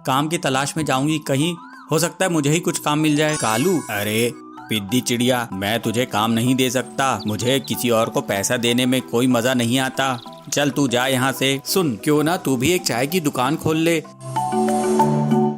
काम की तलाश में जाऊंगी, कहीं हो सकता है मुझे ही कुछ काम मिल जाए। कालू, अरे पिद्दी चिड़िया, मैं तुझे काम नहीं दे सकता। मुझे किसी और को पैसा देने में कोई मजा नहीं आता। चल तू जा यहाँ से। सुन, क्यों ना तू भी एक चाय की दुकान खोल ले।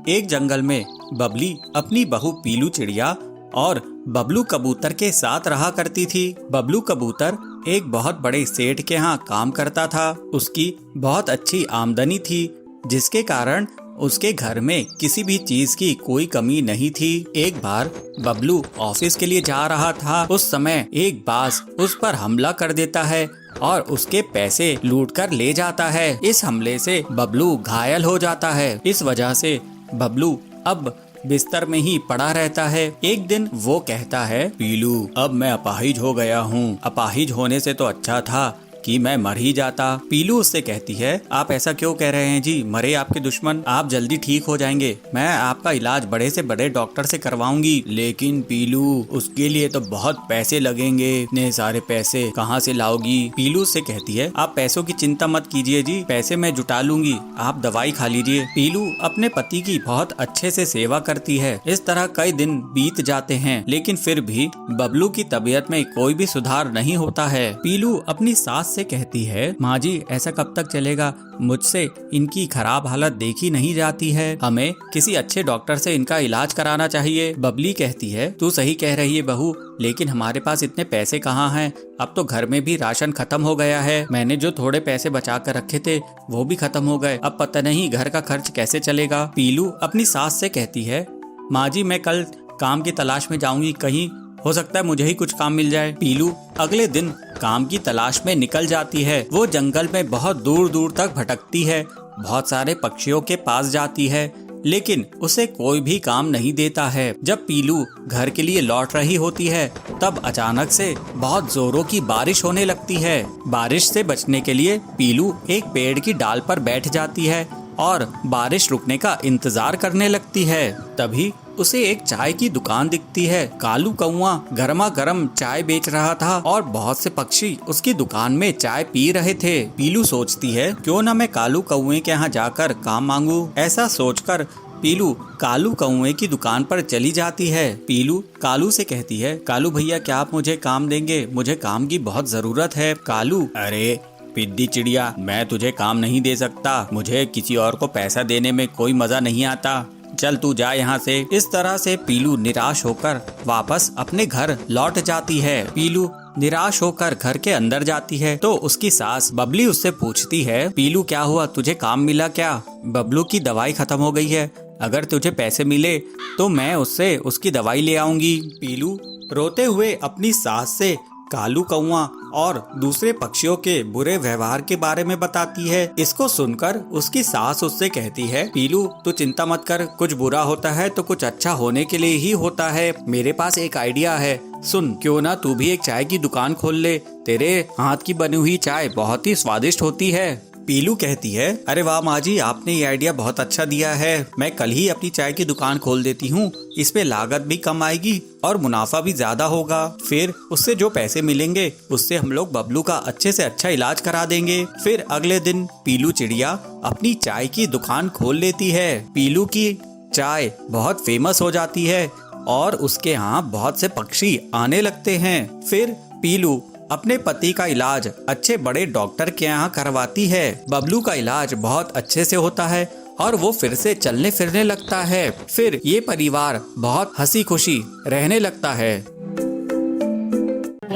एक जंगल में बबली अपनी बहू पीलू चिड़िया और बबलू कबूतर के साथ रहा करती थी। बबलू कबूतर एक बहुत बड़े सेठ के यहाँ काम करता था। उसकी बहुत अच्छी आमदनी थी, जिसके कारण उसके घर में किसी भी चीज की कोई कमी नहीं थी। एक बार बबलू ऑफिस के लिए जा रहा था। उस समय एक बाज उस पर हमला कर देता है और उसके पैसे लूट कर ले जाता है। इस हमले से बबलू घायल हो जाता है। इस वजह से बबलू अब बिस्तर में ही पड़ा रहता है। एक दिन वो कहता है, पीलू, अब मैं अपाहिज हो गया हूँ। अपाहिज होने से तो अच्छा था कि मैं मर ही जाता। पीलू उससे कहती है, आप ऐसा क्यों कह रहे हैं जी? मरे आपके दुश्मन, आप जल्दी ठीक हो जाएंगे। मैं आपका इलाज बड़े से बड़े डॉक्टर से करवाऊंगी। लेकिन पीलू, उसके लिए तो बहुत पैसे लगेंगे। इतने सारे पैसे कहाँ से लाओगी? पीलू उससे कहती है, आप पैसों की चिंता मत कीजिए जी, पैसे मैं जुटा लूंगी, आप दवाई खा लीजिए। पीलू अपने पति की बहुत अच्छे से सेवा करती है। इस तरह कई दिन बीत जाते हैं, लेकिन फिर भी बबलू की तबीयत में कोई भी सुधार नहीं होता है। पीलू अपनी सास से कहती है, माँ जी, ऐसा कब तक चलेगा? मुझसे इनकी खराब हालत देखी नहीं जाती है। हमें किसी अच्छे डॉक्टर से इनका इलाज कराना चाहिए। बबली कहती है, तू सही कह रही है बहू, लेकिन हमारे पास इतने पैसे कहाँ हैं? अब तो घर में भी राशन खत्म हो गया है। मैंने जो थोड़े पैसे बचा कर रखे थे वो भी खत्म हो गए। अब पता नहीं घर का खर्च कैसे चलेगा। पीलू अपनी सास से कहती है, माँ जी, मैं कल काम की तलाश में जाऊंगी, कहीं हो सकता है मुझे ही कुछ काम मिल जाए। पीलू अगले दिन काम की तलाश में निकल जाती है। वो जंगल में बहुत दूर दूर तक भटकती है, बहुत सारे पक्षियों के पास जाती है, लेकिन उसे कोई भी काम नहीं देता है। जब पीलू घर के लिए लौट रही होती है, तब अचानक से बहुत जोरों की बारिश होने लगती है। बारिश से बचने के लिए पीलू एक पेड़ की डाल पर बैठ जाती है और बारिश रुकने का इंतजार करने लगती है। तभी उसे एक चाय की दुकान दिखती है। कालू कौआ गर्मा गर्म चाय बेच रहा था और बहुत से पक्षी उसकी दुकान में चाय पी रहे थे। पीलू सोचती है, क्यों ना मैं कालू कौए के यहाँ जाकर काम मांगू। ऐसा सोचकर पीलू कालू कौए की दुकान पर चली जाती है। पीलू कालू से कहती है, कालू भैया, क्या आप मुझे काम देंगे? मुझे काम की बहुत जरूरत है। कालू, अरे पिद्दी चिड़िया, मैं तुझे काम नहीं दे सकता। मुझे किसी और को पैसा देने में कोई मजा नहीं आता। चल तू जा यहाँ से। इस तरह से पीलू निराश होकर वापस अपने घर लौट जाती है। पीलू निराश होकर घर के अंदर जाती है तो उसकी सास बबली उससे पूछती है, पीलू क्या हुआ, तुझे काम मिला क्या? बबलू की दवाई खत्म हो गई है, अगर तुझे पैसे मिले तो मैं उससे उसकी दवाई ले आऊंगी। पीलू रोते हुए अपनी सास से कालू कौआ और दूसरे पक्षियों के बुरे व्यवहार के बारे में बताती है। इसको सुनकर उसकी सास उससे कहती है, पीलू तू चिंता मत कर, कुछ बुरा होता है तो कुछ अच्छा होने के लिए ही होता है। मेरे पास एक आइडिया है, सुन, क्यों ना तू भी एक चाय की दुकान खोल ले। तेरे हाथ की बनी हुई चाय बहुत ही स्वादिष्ट होती है। पीलू कहती है, अरे वाह माँ जी, आपने ये आइडिया बहुत अच्छा दिया है। मैं कल ही अपनी चाय की दुकान खोल देती हूँ। इसमें लागत भी कम आएगी और मुनाफा भी ज्यादा होगा। फिर उससे जो पैसे मिलेंगे उससे हम लोग बबलू का अच्छे से अच्छा इलाज करा देंगे। फिर अगले दिन पीलू चिड़िया अपनी चाय की दुकान खोल लेती है। पीलू की चाय बहुत फेमस हो जाती है और उसके यहाँ बहुत से पक्षी आने लगते हैं। फिर पीलू अपने पति का इलाज अच्छे बड़े डॉक्टर के यहाँ करवाती है। बबलू का इलाज बहुत अच्छे से होता है और वो फिर से चलने फिरने लगता है। फिर ये परिवार बहुत हंसी खुशी रहने लगता है।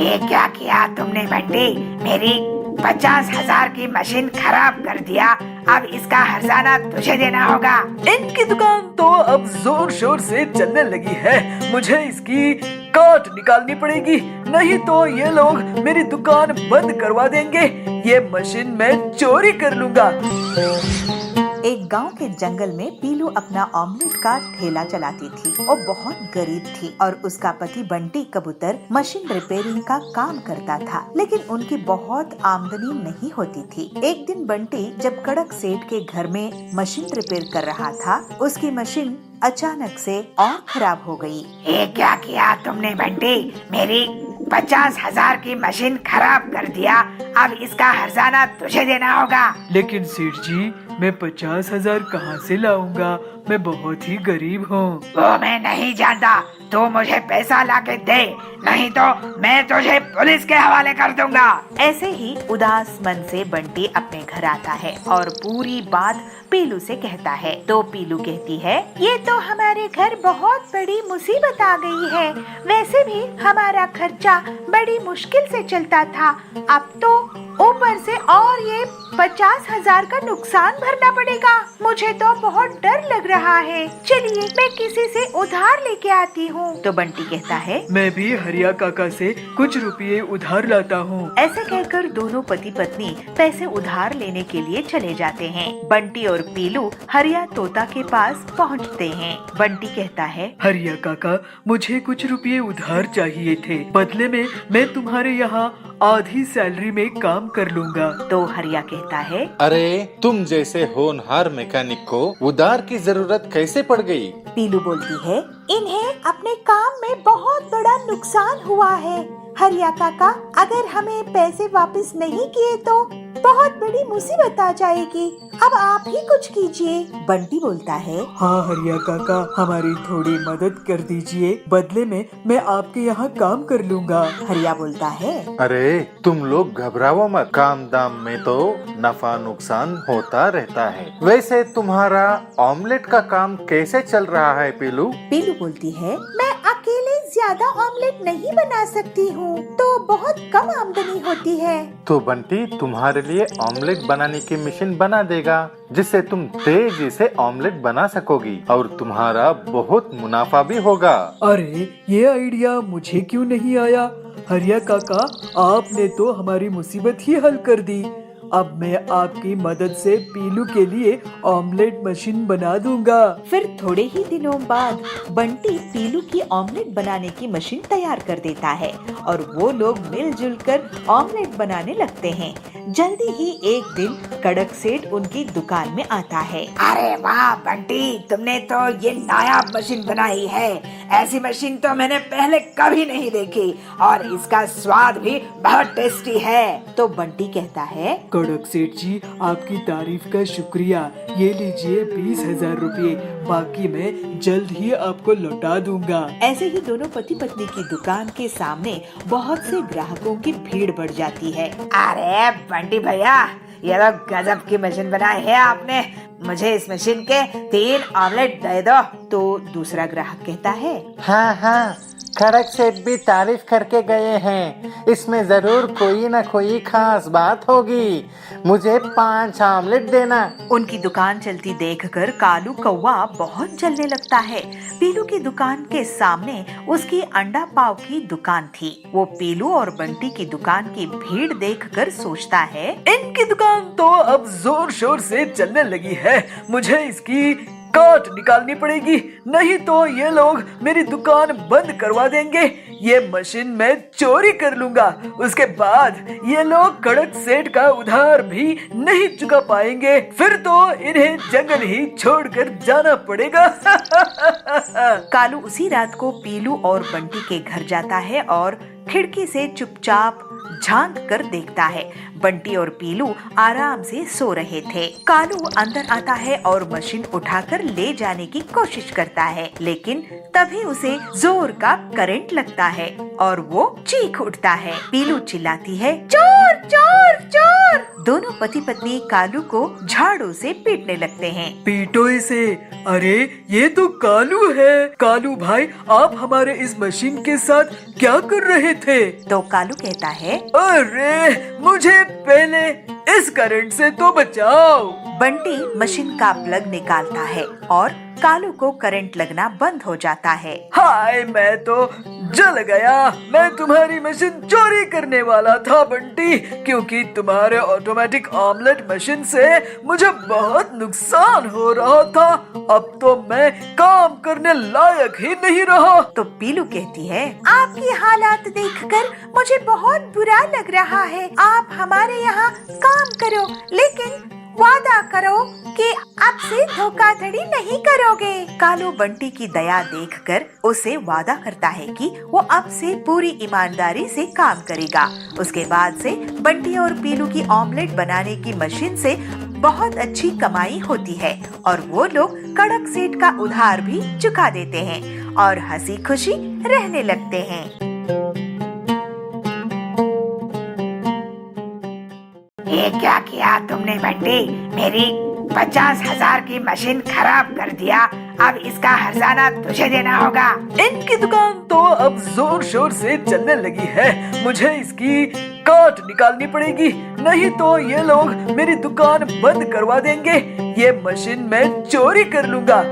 ये क्या किया तुमने बंटी? मेरी 50,000 की मशीन खराब कर दिया। अब इसका हर्जाना तुझे देना होगा। इनकी दुकान तो अब जोर शोर से चलने लगी है, मुझे इसकी काट निकालनी पड़ेगी, नहीं तो ये लोग मेरी दुकान बंद करवा देंगे। ये मशीन मैं चोरी कर लूंगा। एक गांव के जंगल में पीलू अपना ऑमलेट का ठेला चलाती थी और बहुत गरीब थी और उसका पति बंटी कबूतर मशीन रिपेयरिंग का काम करता था, लेकिन उनकी बहुत आमदनी नहीं होती थी। एक दिन बंटी जब कड़क सेठ के घर में मशीन रिपेयर कर रहा था, उसकी मशीन अचानक से और खराब हो गई। ये क्या किया तुमने बंटी? मेरी 50,000 की मशीन खराब कर दिया। अब इसका हर्जाना तुझे देना होगा। लेकिन सेठ जी, मैं 50,000 कहाँ से लाऊंगा? मैं बहुत ही गरीब हूँ। वो मैं नहीं जानता, तू मुझे पैसा लाके दे, नहीं तो मैं तुझे पुलिस के हवाले कर दूंगा। ऐसे ही उदास मन से बंटी अपने घर आता है और पूरी बात पीलू से कहता है। तो पीलू कहती है, ये तो हमारे घर बहुत बड़ी मुसीबत आ गई है। वैसे भी हमारा खर्चा बड़ी मुश्किल से चलता था, अब तो ऊपर से और ये 50,000 का नुकसान भरना पड़ेगा। मुझे तो बहुत डर लग रहा है, चलिए मैं किसी से उधार लेके आती हूँ। तो बंटी कहता है, मैं भी हरिया काका से कुछ रुपये उधार लाता हूँ। ऐसे कहकर दोनों पति पत्नी पैसे उधार लेने के लिए चले जाते हैं। बंटी और पीलू हरिया तोता के पास पहुँचते हैं। बंटी कहता है, हरिया काका, मुझे कुछ रुपये उधार चाहिए थे, बदले में मैं तुम्हारे यहाँ आधी सैलरी में काम कर लूँगा। तो हरिया कहता है, अरे तुम जैसे होनहार मैकेनिक को उधार की जरूरत कैसे पड़ गई? पीलू बोलती है, इन्हें अपने काम में बहुत बड़ा नुकसान हुआ है। हरिया काका, अगर हमें पैसे वापस नहीं किए तो बहुत बड़ी मुसीबत आ जाएगी। अब आप ही कुछ कीजिए। बंटी बोलता है, हाँ हरिया काका, हमारी थोड़ी मदद कर दीजिए, बदले में मैं आपके यहाँ काम कर लूँगा। हरिया बोलता है, अरे तुम लोग घबराओ मत, काम दाम में तो नफा नुकसान होता रहता है। वैसे तुम्हारा ऑमलेट का काम कैसे चल रहा है पीलू? पीलू बोलती है, मैं अकेले ज्यादा ऑमलेट नहीं बना सकती हूँ, तो बहुत कम आमदनी होती है। तो बंटी तुम्हारे लिए ऑमलेट बनाने की मशीन बना देगा, जिससे तुम तेजी से ऑमलेट बना सकोगी और तुम्हारा बहुत मुनाफा भी होगा। अरे ये आइडिया मुझे क्यों नहीं आया? हरिया काका, आपने तो हमारी मुसीबत ही हल कर दी। अब मैं आपकी मदद से पीलू के लिए ऑमलेट मशीन बना दूंगा। फिर थोड़े ही दिनों बाद बंटी पीलू की ऑमलेट बनाने की मशीन तैयार कर देता है और वो लोग मिलजुल कर ऑमलेट बनाने लगते हैं। जल्दी ही एक दिन कड़क सेठ उनकी दुकान में आता है। अरे वाह बंटी, तुमने तो ये नायाब मशीन बनाई है। ऐसी मशीन तो मैंने पहले कभी नहीं देखी और इसका स्वाद भी बहुत टेस्टी है। तो बंटी कहता है, कड़क सेठ जी, आपकी तारीफ का शुक्रिया। ये लीजिए 20,000 रुपये, बाकी मैं जल्द ही आपको लौटा दूंगा। ऐसे ही दोनों पति पत्नी की दुकान के सामने बहुत से ग्राहकों की भीड़ बढ़ जाती है। अरे बंटी भैया, ये तो गजब की मशीन बनाई है आपने। मुझे इस मशीन के 3 ऑमलेट दे दो। तो दूसरा ग्राहक कहता है, हाँ हाँ, खड़क सेठ भी तारीफ करके गए हैं, इसमें जरूर कोई न कोई खास बात होगी। मुझे 5 ऑमलेट देना। उनकी दुकान चलती देखकर कालू कौवा बहुत जलने लगता है। पीलू की दुकान के सामने उसकी अंडा पाव की दुकान थी। वो पीलू और बंटी की दुकान की भीड़ देखकर सोचता है, इनकी दुकान तो अब जोर शोर से चलने लगी है, मुझे इसकी काट निकालनी पड़ेगी, नहीं तो ये लोग मेरी दुकान बंद करवा देंगे। ये मशीन मैं चोरी कर लूंगा, उसके बाद ये लोग कड़क सेठ का उधार भी नहीं चुका पाएंगे, फिर तो इन्हें जंगल ही छोड़कर जाना पड़ेगा। कालू उसी रात को पीलू और बंटी के घर जाता है और खिड़की से चुपचाप झांक कर देखता है। बंटी और पीलू आराम से सो रहे थे। कालू अंदर आता है और मशीन उठाकर ले जाने की कोशिश करता है, लेकिन तभी उसे जोर का करंट लगता है और वो चीख उठता है। पीलू चिल्लाती है, चोर चोर चोर। दोनों पति पत्नी कालू को झाड़ू से पीटने लगते हैं। पीटो इसे। अरे ये तो कालू है। कालू भाई, आप हमारे इस मशीन के साथ क्या कर रहे थे? तो कालू कहता है, अरे मुझे पहले इस करंट से तो बचाओ। बंटी मशीन का प्लग निकालता है और कालू को करंट लगना बंद हो जाता है। हाय, मैं तो जल गया। मैं तुम्हारी मशीन चोरी करने वाला था बंटी, क्योंकि तुम्हारे ऑटोमेटिक ऑमलेट मशीन से मुझे बहुत नुकसान हो रहा था। अब तो मैं काम करने लायक ही नहीं रहा। तो पीलू कहती है, आपकी हालात देखकर मुझे बहुत बुरा लग रहा है। आप हमारे यहाँ काम करो, लेकिन वादा करो कि अब से धोखाधड़ी नहीं करोगे। कालू बंटी की दया देखकर उसे वादा करता है कि वो अब से पूरी ईमानदारी से काम करेगा। उसके बाद से बंटी और पीलू की ऑमलेट बनाने की मशीन से बहुत अच्छी कमाई होती है और वो लोग कड़क सेठ का उधार भी चुका देते हैं और हंसी खुशी रहने लगते हैं। ये क्या किया तुमने बंटी? मेरी 50,000 की मशीन खराब कर दिया। अब इसका हर्जाना तुझे देना होगा। इनकी दुकान तो अब जोर शोर से चलने लगी है, मुझे इसकी काट निकालनी पड़ेगी, नहीं तो ये लोग मेरी दुकान बंद करवा देंगे। ये मशीन मैं चोरी कर लूंगा।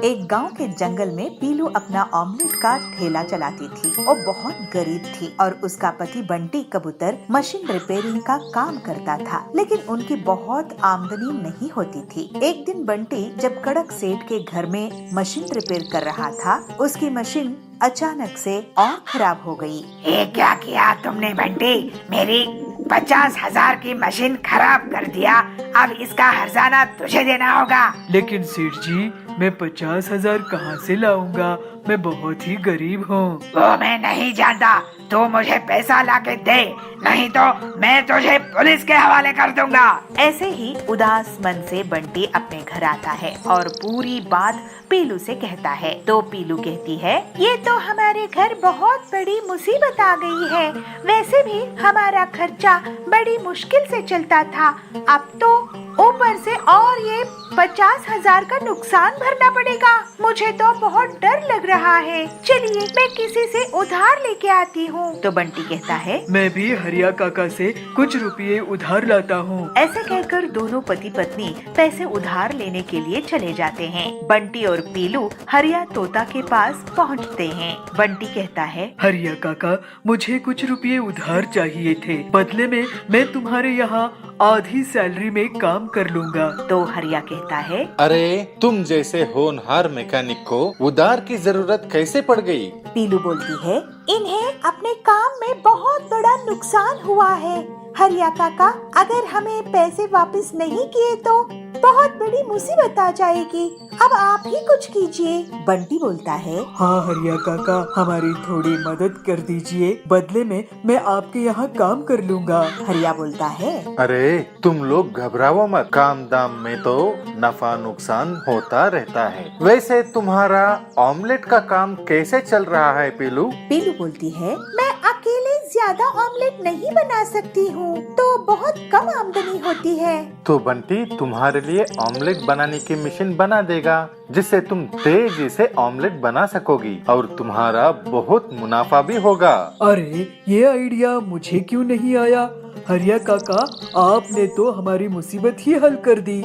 एक गांव के जंगल में पीलू अपना ऑमलेट का ठेला चलाती थी। वो बहुत गरीब थी और उसका पति बंटी कबूतर मशीन रिपेयरिंग का काम करता था, लेकिन उनकी बहुत आमदनी नहीं होती थी। एक दिन बंटी जब कड़क सेठ के घर में मशीन रिपेयर कर रहा था, उसकी मशीन अचानक से और खराब हो गई। ये क्या किया तुमने बंटी? मेरी 50,000 की मशीन खराब कर दिया। अब इसका हर्जाना तुझे देना होगा। लेकिन सेठ जी, मैं 50,000 कहाँ से लाऊंगा? मैं बहुत ही गरीब हूँ। वो मैं नहीं जानता, तू मुझे पैसा लाके दे, नहीं तो मैं तुझे पुलिस के हवाले कर दूंगा। ऐसे ही उदास मन से बंटी अपने घर आता है और पूरी बात पीलू से कहता है। तो पीलू कहती है, ये तो हमारे घर बहुत बड़ी मुसीबत आ गई है। वैसे भी हमारा खर्चा बड़ी मुश्किल से चलता था, अब तो ऊपर से और ये 50,000 का नुकसान भरना पड़ेगा। मुझे तो बहुत डर लग रहा है। चलिए मैं किसी से उधार लेके आती हूँ। तो बंटी कहता है, मैं भी हरिया काका से कुछ रुपये उधार लाता हूँ। ऐसे कहकर दोनों पति पत्नी पैसे उधार लेने के लिए चले जाते हैं। बंटी और पीलू हरिया तोता के पास पहुँचते हैं। बंटी कहता है, हरिया काका, मुझे कुछ रुपये उधार चाहिए थे, बदले में मैं तुम्हारे यहाँ आधी सैलरी में काम कर लूंगा। तो हरिया कहता है, अरे तुम जैसे होनहार मैकेनिक को उधार की जरूरत कैसे पड़ गई? पीलू बोलती है, इन्हें अपने काम में बहुत बड़ा नुकसान हुआ है। हरिया काका, अगर हमें पैसे वापस नहीं किए तो बहुत बड़ी मुसीबत आ जाएगी। अब आप ही कुछ कीजिए। बंटी बोलता है, हाँ हरिया काका, हमारी थोड़ी मदद कर दीजिए, बदले में मैं आपके यहाँ काम कर लूंगा। हरिया बोलता है, अरे तुम लोग घबराओ मत, काम दाम में तो नफा नुकसान होता रहता है। वैसे तुम्हारा ऑमलेट का काम कैसे चल रहा है पीलू? पीलू बोलती है, मैं अकेले ज्यादा ऑमलेट नहीं बना सकती हूँ, तो बहुत कम आमदनी होती है। तो बंटी तुम्हारे लिए ऑमलेट बनाने की मशीन बना देगा, जिससे तुम तेजी से ऑमलेट बना सकोगी और तुम्हारा बहुत मुनाफा भी होगा। अरे ये आइडिया मुझे क्यों नहीं आया? हरिया काका, आपने तो हमारी मुसीबत ही हल कर दी।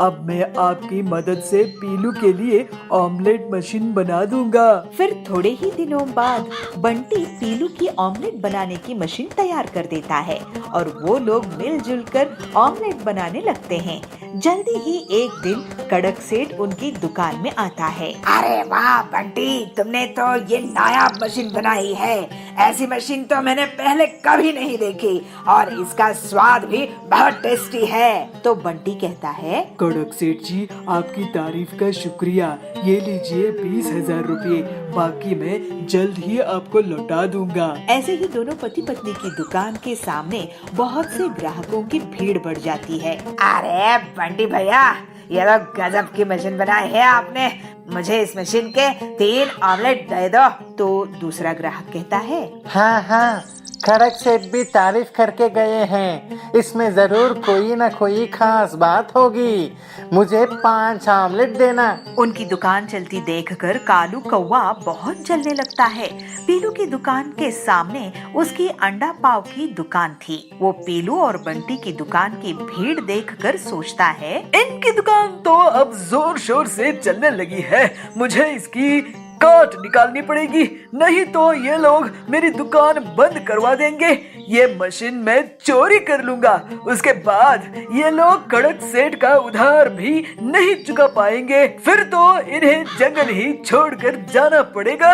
अब मैं आपकी मदद से पीलू के लिए ऑमलेट मशीन बना दूंगा। फिर थोड़े ही दिनों बाद बंटी पीलू की ऑमलेट बनाने की मशीन तैयार कर देता है और वो लोग मिलजुल कर ऑमलेट बनाने लगते हैं। जल्दी ही एक दिन कड़क सेठ उनकी दुकान में आता है। अरे वाह बंटी, तुमने तो ये नायाब मशीन बनाई है। ऐसी मशीन तो मैंने पहले कभी नहीं देखी और इसका स्वाद भी बहुत टेस्टी है। तो बंटी कहता है, कड़क सेठ जी, आपकी तारीफ का शुक्रिया। ये लीजिए 20,000 रुपये, बाकी मैं जल्द ही आपको लौटा दूंगा। ऐसे ही दोनों पति पत्नी की दुकान के सामने बहुत से ग्राहकों की भीड़ बढ़ जाती है। अरे बंटी भैया, ये तो गजब की मशीन बनाई है आपने। मुझे इस मशीन के 3 ऑमलेट दे दो। तो दूसरा ग्राहक कहता है, हाँ हाँ, कड़क सेठ भी तारीफ करके गए हैं, इसमें जरूर कोई न कोई खास बात होगी। मुझे 5 ऑमलेट देना। उनकी दुकान चलती देखकर कालू कौवा बहुत जलने लगता है। पीलू की दुकान के सामने उसकी अंडा पाव की दुकान थी। वो पीलू और बंटी की दुकान की भीड़ देखकर सोचता है, इनकी दुकान तो अब जोर शोर से चलने लगी है, मुझे इसकी काट निकालनी पड़ेगी, नहीं तो ये लोग मेरी दुकान बंद करवा देंगे। ये मशीन मैं चोरी कर लूंगा, उसके बाद ये लोग कड़क सेठ का उधार भी नहीं चुका पाएंगे, फिर तो इन्हें जंगल ही छोड़कर जाना पड़ेगा।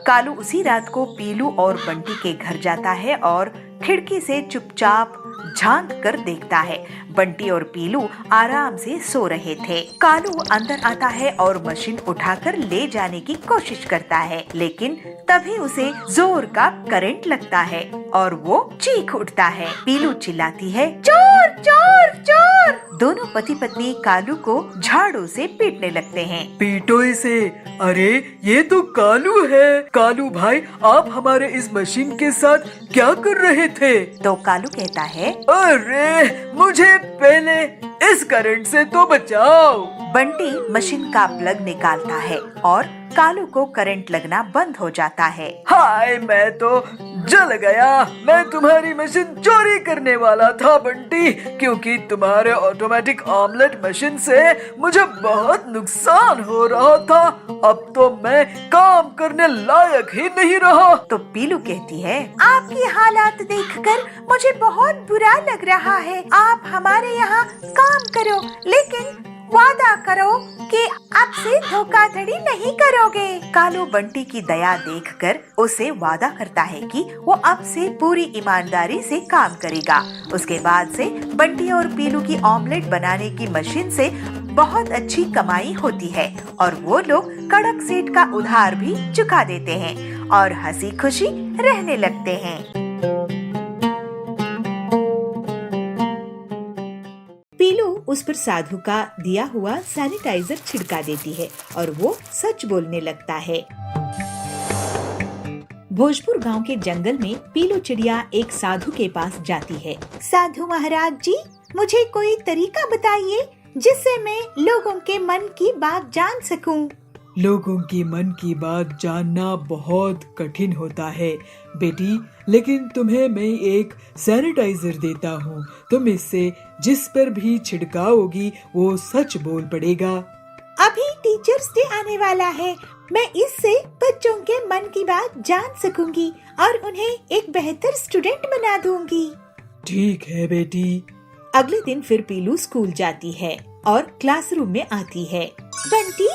कालू उसी रात को पीलू और बंटी के घर जाता है और खिड़की से चुपचाप झांक कर देखता है। बंटी और पीलू आराम से सो रहे थे। कालू अंदर आता है और मशीन उठाकर ले जाने की कोशिश करता है, लेकिन तभी उसे जोर का करंट लगता है और वो चीख उठता है। पीलू चिल्लाती है, चोर चोर चोर। दोनों पति पत्नी कालू को झाड़ू से पीटने लगते हैं। पीटो इसे। अरे ये तो कालू है। कालू भाई, आप हमारे इस मशीन के साथ क्या कर रहे थे? तो कालू कहता है, अरे मुझे पहले इस करंट से तो बचाओ। बंटी मशीन का प्लग निकालता है और कालू को करंट लगना बंद हो जाता है। हाय, मैं तो जल गया। मैं तुम्हारी मशीन चोरी करने वाला था बंटी, क्योंकि तुम्हारे ऑटोमेटिक ऑमलेट मशीन से मुझे बहुत नुकसान हो रहा था। अब तो मैं काम करने लायक ही नहीं रहा। तो पीलू कहती है, आपकी हालात देखकर मुझे बहुत बुरा लग रहा है। आप हमारे यहाँ काम करो, लेकिन वादा करो कि अब से धोखाधड़ी नहीं करोगे। कालू बंटी की दया देखकर उसे वादा करता है कि वो अब से पूरी ईमानदारी से काम करेगा। उसके बाद से बंटी और पीलू की ऑमलेट बनाने की मशीन से बहुत अच्छी कमाई होती है और वो लोग कड़क सेठ का उधार भी चुका देते हैं और हंसी खुशी रहने लगते हैं। पीलू उस पर साधु का दिया हुआ सैनिटाइजर छिड़का देती है और वो सच बोलने लगता है। भोजपुर गांव के जंगल में पीलू चिड़िया एक साधु के पास जाती है। साधु महाराज जी, मुझे कोई तरीका बताइए जिससे मैं लोगों के मन की बात जान सकूं। लोगों की मन की बात जानना बहुत कठिन होता है बेटी, लेकिन तुम्हें मैं एक सैनिटाइजर देता हूँ। तुम इससे जिस पर भी छिड़काओगी वो सच बोल पड़ेगा। अभी टीचर्स डे आने वाला है, मैं इससे बच्चों के मन की बात जान सकूंगी और उन्हें एक बेहतर स्टूडेंट बना दूंगी। ठीक है बेटी। अगले दिन फिर पीलू स्कूल जाती है और क्लासरूम में आती है। बंटी,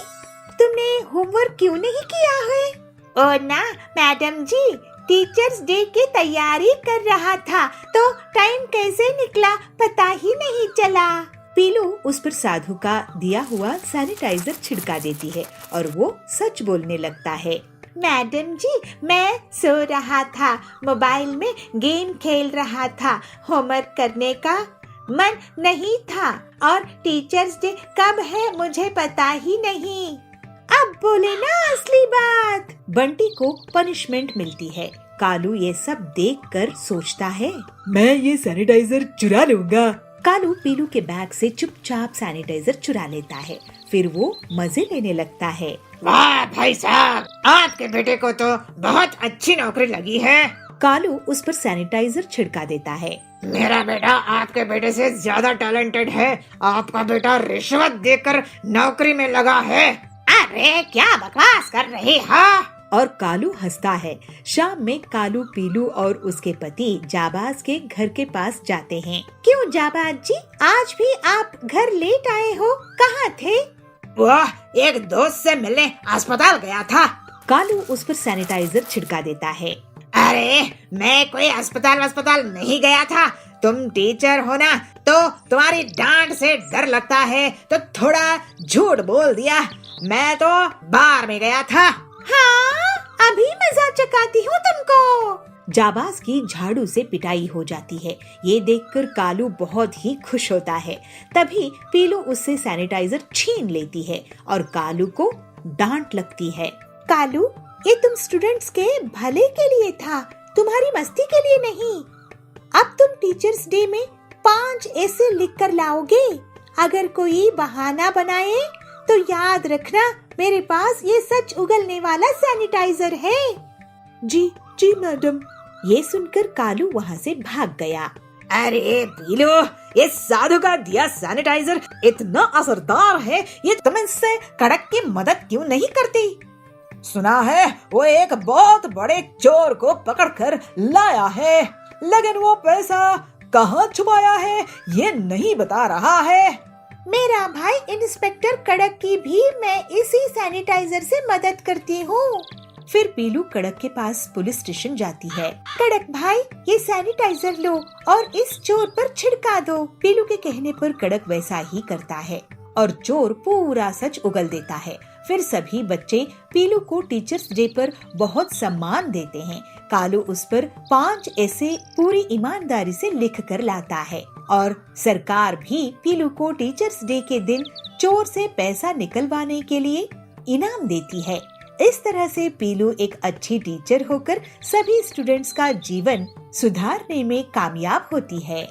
तुमने होमवर्क क्यों नहीं किया है? ओ ना मैडम जी, टीचर्स डे की तैयारी कर रहा था तो टाइम कैसे निकला पता ही नहीं चला। पीलू उस पर साधु का दिया हुआ सैनिटाइजर छिड़का देती है और वो सच बोलने लगता है। मैडम जी, मैं सो रहा था, मोबाइल में गेम खेल रहा था, होमवर्क करने का मन नहीं था और टीचर्स डे कब है मुझे पता ही नहीं। अब बोले ना असली बात। बंटी को पनिशमेंट मिलती है। कालू ये सब देखकर सोचता है, मैं ये सैनिटाइजर चुरा लूंगा। कालू पीलू के बैग से चुपचाप सैनिटाइजर चुरा लेता है। फिर वो मजे लेने लगता है। वाह भाई साहब, आपके बेटे को तो बहुत अच्छी नौकरी लगी है। कालू उस पर सैनिटाइजर छिड़का देता है। मेरा बेटा आपके बेटे से ज्यादा टैलेंटेड है। आपका बेटा रिश्वत देकर नौकरी में लगा है। अरे क्या बकवास कर रही हो? और कालू हंसता है। शाम में कालू पीलू और उसके पति जाबाज के घर के पास जाते हैं। क्यों जाबाज जी, आज भी आप घर लेट आए हो? कहाँ थे? वह एक दोस्त से मिलने अस्पताल गया था। कालू उस पर सैनिटाइजर छिड़का देता है। अरे मैं कोई अस्पताल नहीं गया था। तुम टीचर हो ना, तो तुम्हारी डांट से डर लगता है तो थोड़ा झूठ बोल दिया। मैं तो बार में गया था। हाँ, अभी मजाक चकाती हूँ तुमको। जाबाज की झाड़ू से पिटाई हो जाती है। ये देखकर कालू बहुत ही खुश होता है। तभी पीलू उससे सैनिटाइजर छीन लेती है और कालू को डांट लगती है। कालू, ये तुम स्टूडेंट्स के भले के लिए था, तुम्हारी मस्ती के लिए नहीं। अब तुम टीचर्स डे में 5 ऐसे लिख कर लाओगे। अगर कोई बहाना बनाए तो याद रखना, मेरे पास ये सच उगलने वाला सैनिटाइजर है। जी मैडम। ये सुनकर कालू वहाँ से भाग गया। अरे पीलू, ये साधु का दिया सैनिटाइजर इतना असरदार है, ये तुम इससे कड़क की मदद क्यों नहीं करती? सुना है वो एक बहुत बड़े चोर को पकड़कर लाया है, लेकिन वो पैसा कहाँ छुपाया है ये नहीं बता रहा है। मेरा भाई इंस्पेक्टर कड़क की भी मैं इसी सैनिटाइजर से मदद करती हूँ। फिर पीलू कड़क के पास पुलिस स्टेशन जाती है। कड़क भाई, ये सैनिटाइजर लो और इस चोर पर छिड़का दो। पीलू के कहने पर कड़क वैसा ही करता है और चोर पूरा सच उगल देता है। फिर सभी बच्चे पीलू को टीचर्स डे पर बहुत सम्मान देते हैं। कालू उस पर 5 ऐसे पूरी ईमानदारी से लिख कर लाता है और सरकार भी पीलू को टीचर्स डे के दिन चोर से पैसा निकलवाने के लिए इनाम देती है। इस तरह से पीलू एक अच्छी टीचर होकर सभी स्टूडेंट्स का जीवन सुधारने में कामयाब होती है।